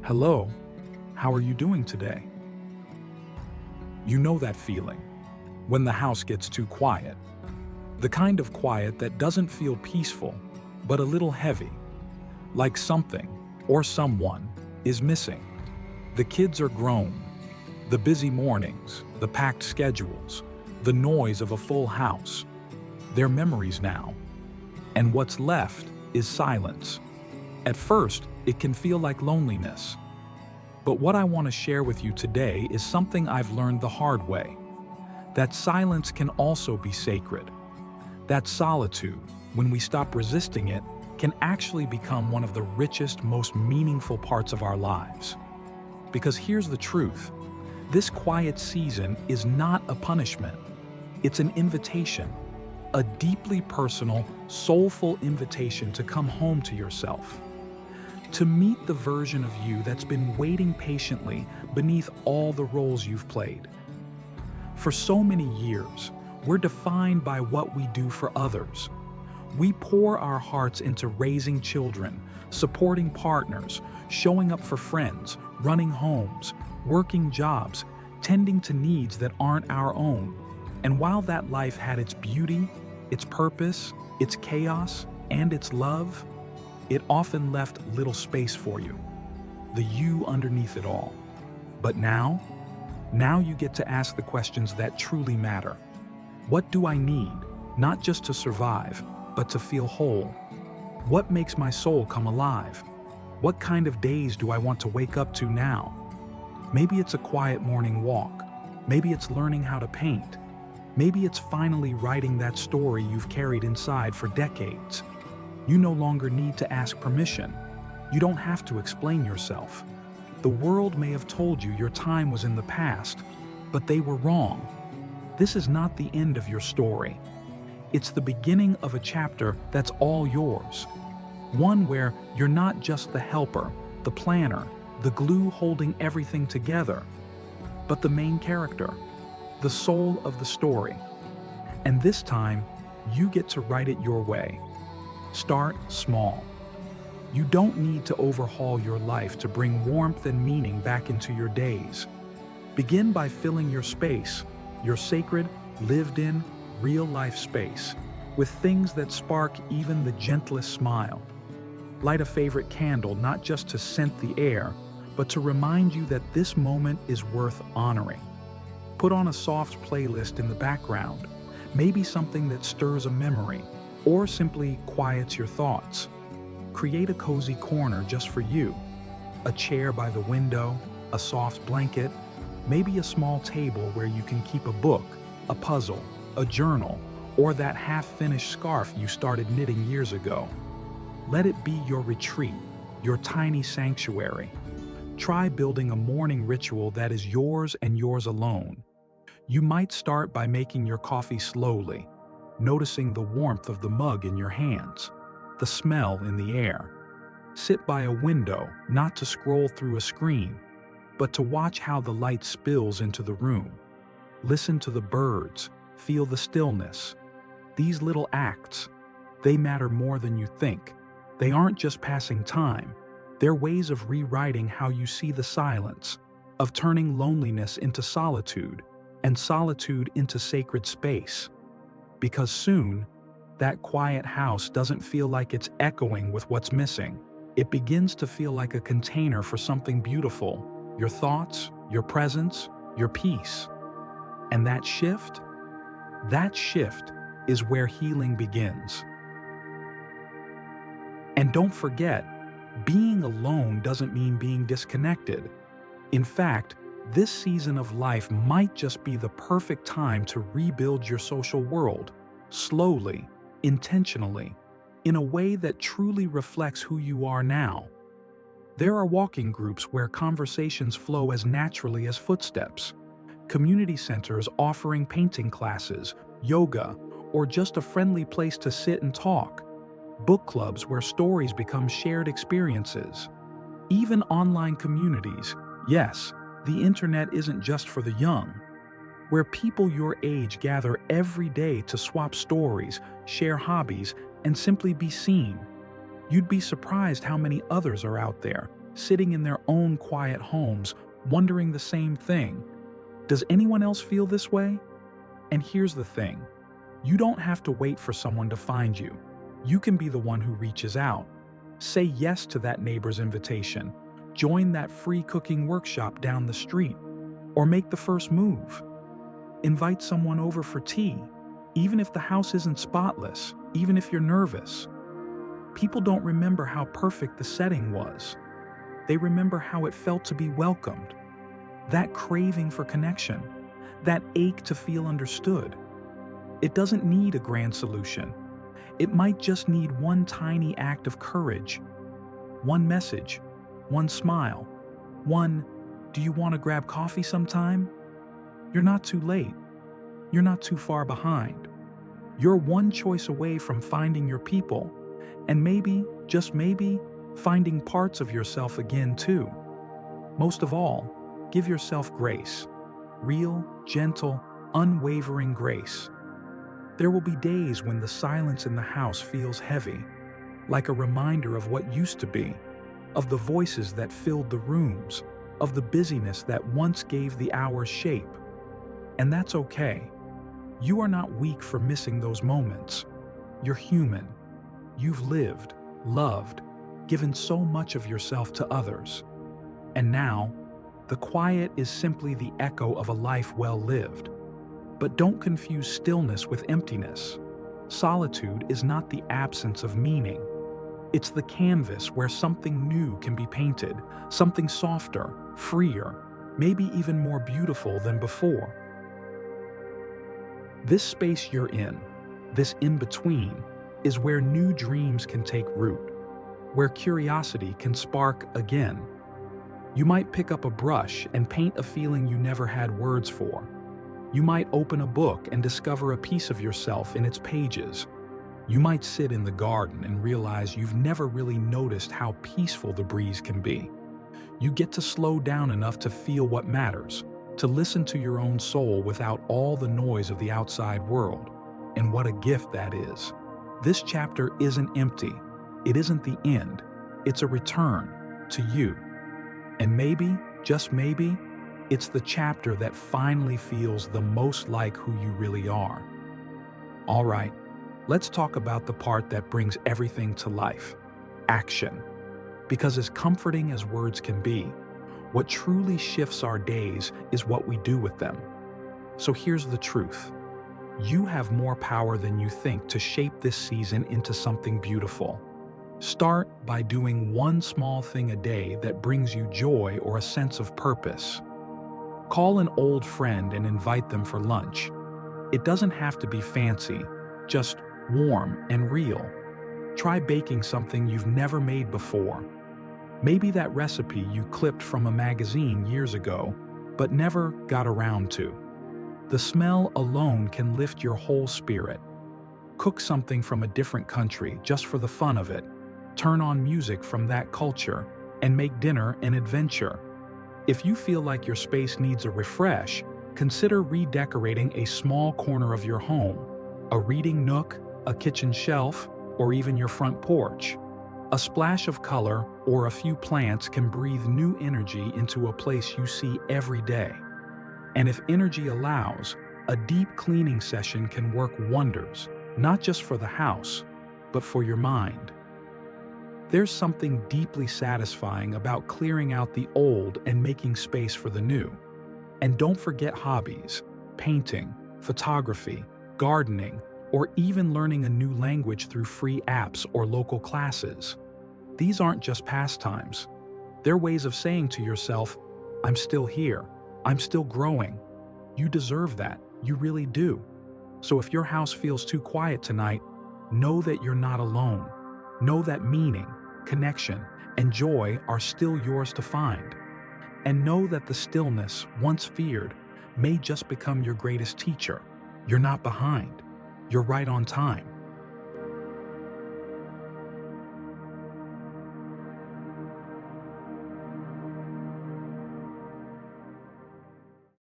Hello, how are you doing today? You know that feeling when the house gets too quiet. The kind of quiet that doesn't feel peaceful, but a little heavy, like something or someone is missing. The kids are grown. The busy mornings, the packed schedules, the noise of a full house. They're memories now. And what's left is silence. At first, it can feel like loneliness. But what I want to share with you today is something I've learned the hard way. That silence can also be sacred. That solitude, when we stop resisting it, can actually become one of the richest, most meaningful parts of our lives. Because here's the truth. This quiet season is not a punishment. It's an invitation. A deeply personal, soulful invitation to come home to yourself. To meet the version of you that's been waiting patiently beneath all the roles you've played. For so many years, we're defined by what we do for others. We pour our hearts into raising children, supporting partners, showing up for friends, running homes, working jobs, tending to needs that aren't our own. And while that life had its beauty, its purpose, its chaos, and its love, it often left little space for you, the you underneath it all. But now you get to ask the questions that truly matter. What do I need, not just to survive, but to feel whole? What makes my soul come alive? What kind of days do I want to wake up to now? Maybe it's a quiet morning walk. Maybe it's learning how to paint. Maybe it's finally writing that story you've carried inside for decades. You no longer need to ask permission. You don't have to explain yourself. The world may have told you your time was in the past, but they were wrong. This is not the end of your story. It's the beginning of a chapter that's all yours. One where you're not just the helper, the planner, the glue holding everything together, but the main character, the soul of the story. And this time, you get to write it your way. Start small. You don't need to overhaul your life to bring warmth and meaning back into your days. Begin by filling your space, your sacred, lived-in, real-life space, with things that spark even the gentlest smile. Light a favorite candle not just to scent the air, but to remind you that this moment is worth honoring. Put on a soft playlist in the background, maybe something that stirs a memory, or simply quiets your thoughts. Create a cozy corner just for you. A chair by the window, a soft blanket, maybe a small table where you can keep a book, a puzzle, a journal, or that half-finished scarf you started knitting years ago. Let it be your retreat, your tiny sanctuary. Try building a morning ritual that is yours and yours alone. You might start by making your coffee slowly, noticing the warmth of the mug in your hands, the smell in the air. Sit by a window, not to scroll through a screen, but to watch how the light spills into the room. Listen to the birds, feel the stillness. These little acts, they matter more than you think. They aren't just passing time. They're ways of rewriting how you see the silence, of turning loneliness into solitude, and solitude into sacred space. Because soon, that quiet house doesn't feel like it's echoing with what's missing. It begins to feel like a container for something beautiful, your thoughts, your presence, your peace. And that shift is where healing begins. And don't forget, being alone doesn't mean being disconnected. In fact, this season of life might just be the perfect time to rebuild your social world, slowly, intentionally, in a way that truly reflects who you are now. There are walking groups where conversations flow as naturally as footsteps, community centers offering painting classes, yoga, or just a friendly place to sit and talk, book clubs where stories become shared experiences, even online communities. Yes, the internet isn't just for the young, where people your age gather every day to swap stories, share hobbies, and simply be seen. You'd be surprised how many others are out there, sitting in their own quiet homes, wondering the same thing. Does anyone else feel this way? And here's the thing. You don't have to wait for someone to find you. You can be the one who reaches out. Say yes to that neighbor's invitation. Join that free cooking workshop down the street. Or make the first move. Invite someone over for tea, even if the house isn't spotless, even if you're nervous. People don't remember how perfect the setting was. They remember how it felt to be welcomed. That craving for connection, that ache to feel understood. It doesn't need a grand solution. It might just need one tiny act of courage. One message, one smile, one, "Do you want to grab coffee sometime?" You're not too late. You're not too far behind. You're one choice away from finding your people, and maybe, just maybe, finding parts of yourself again too. Most of all, give yourself grace. Real, gentle, unwavering grace. There will be days when the silence in the house feels heavy, like a reminder of what used to be, of the voices that filled the rooms, of the busyness that once gave the hours shape. And that's okay. You are not weak for missing those moments. You're human. You've lived, loved, given so much of yourself to others. And now, the quiet is simply the echo of a life well lived. But don't confuse stillness with emptiness. Solitude is not the absence of meaning. It's the canvas where something new can be painted, something softer, freer, maybe even more beautiful than before. This space you're in, this in-between, is where new dreams can take root, where curiosity can spark again. You might pick up a brush and paint a feeling you never had words for. You might open a book and discover a piece of yourself in its pages. You might sit in the garden and realize you've never really noticed how peaceful the breeze can be. You get to slow down enough to feel what matters, to listen to your own soul without all the noise of the outside world. And what a gift that is. This chapter isn't empty. It isn't the end. It's a return to you. And maybe, just maybe, it's the chapter that finally feels the most like who you really are. All right, let's talk about the part that brings everything to life: action. Because as comforting as words can be, what truly shifts our days is what we do with them. So here's the truth. You have more power than you think to shape this season into something beautiful. Start by doing one small thing a day that brings you joy or a sense of purpose. Call an old friend and invite them for lunch. It doesn't have to be fancy, just warm and real. Try baking something you've never made before. Maybe that recipe you clipped from a magazine years ago, but never got around to. The smell alone can lift your whole spirit. Cook something from a different country just for the fun of it. Turn on music from that culture and make dinner an adventure. If you feel like your space needs a refresh, consider redecorating a small corner of your home, a reading nook, a kitchen shelf, or even your front porch. A splash of color or a few plants can breathe new energy into a place you see every day. And if energy allows, a deep cleaning session can work wonders, not just for the house, but for your mind. There's something deeply satisfying about clearing out the old and making space for the new. And don't forget hobbies: painting, photography, gardening, or even learning a new language through free apps or local classes. These aren't just pastimes. They're ways of saying to yourself, "I'm still here. I'm still growing." You deserve that. You really do. So if your house feels too quiet tonight, know that you're not alone. Know that meaning, connection, and joy are still yours to find. And know that the stillness, once feared, may just become your greatest teacher. You're not behind. You're right on time.